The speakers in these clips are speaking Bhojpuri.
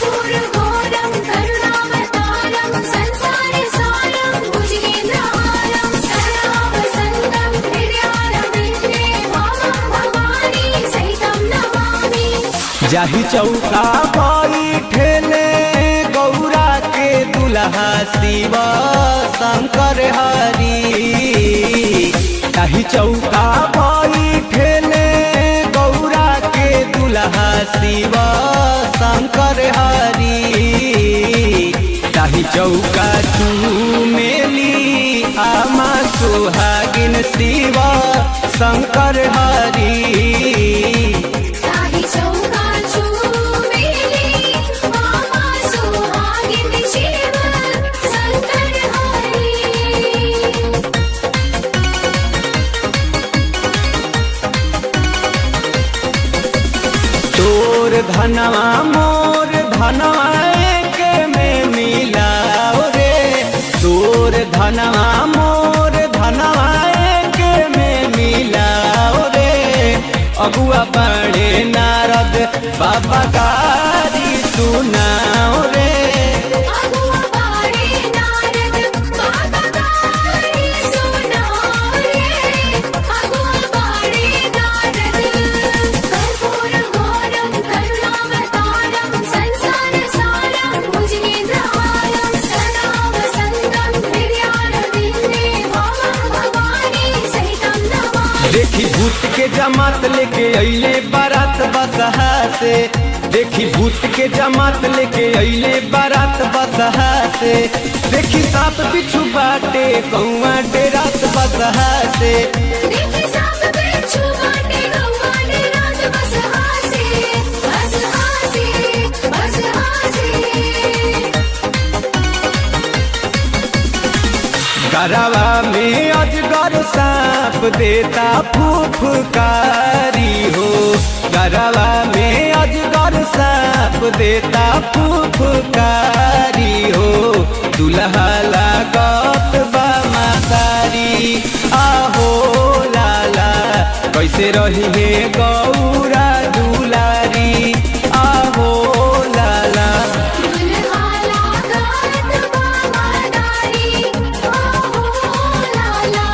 कर्पूरघोरं करुणावतारं संसारसारं भुजगेन्द्रहारं सदा वसन्तं हृदयारविन्दे भावं भवानी सहितं नमामि। जाहि चौका बैठेले गौरा के दुल्हा शिव शंकर हरि। जाहि चौका बैठेले गौरा के दुल्हा शिव शंकर हरि। जाहि चौका चूमेली आमा सुहागिन शिव शंकर हरि। ताहि चौका चूमेली आमा सुहागिन शिव शंकर हरि। तोर धनवा मोर धनवा के में मिलाओ रे। तोर धनवा मोर धनवा के में मिलाओ रे। अगुआ बड़े नारद बाबा गारी सुनाओ रे। अगुआ बाड़े नारद बाबा गारी सुनाओ रे। अगुआ बाड़े नारद कर्पूरघोरं करुणावतारं संसारसारं भुजगेन्द्रहारं सदा वसन्तं हृदयारविन्दे भावं भवानी सहितं नमामि। देखी भूत के जमात लेके अइले बारात बसहा से। देखी भूत के जमात लेके अइले बारात बसहा से। देखी सांप बिच्छू बाटे कौआ डेरात बसहा से। देखी सांप बिच्छू बाटे कौआ डेरात बसहा से। बसहा से, बसहा से। गरवा में अजगर सांप देता फुफकारी हो। गरवा में अजगर सांप देता फुफकारी हो। दुल्हा लागत बा मातारी आहो लाला। कैसे रही है गौरा दुलारी आहो लाला। दुल्हा लागत बा मातारी आहो लाला।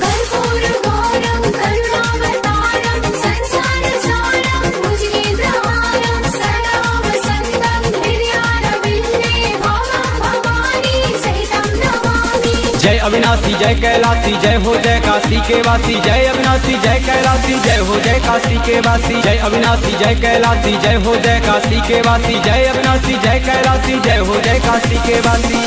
कर्पूरघोरं करुणावतारं संसारसारं भुजगेन्द्रहारं सदा वसन्तं हृदयारविन्दे भावं भवानी सहितं नमामि। जय अविनाशी जय कैलाशी जय हो जय काशी के वासी। जय अविनाशी जय कैलाशी जय हो जय काशी के वासी। जय अविनाशी जय कैलाशी जय हो जय काशी के वासी। जय अविनाशी जय कैलाशी जय हो जय काशी के वासी।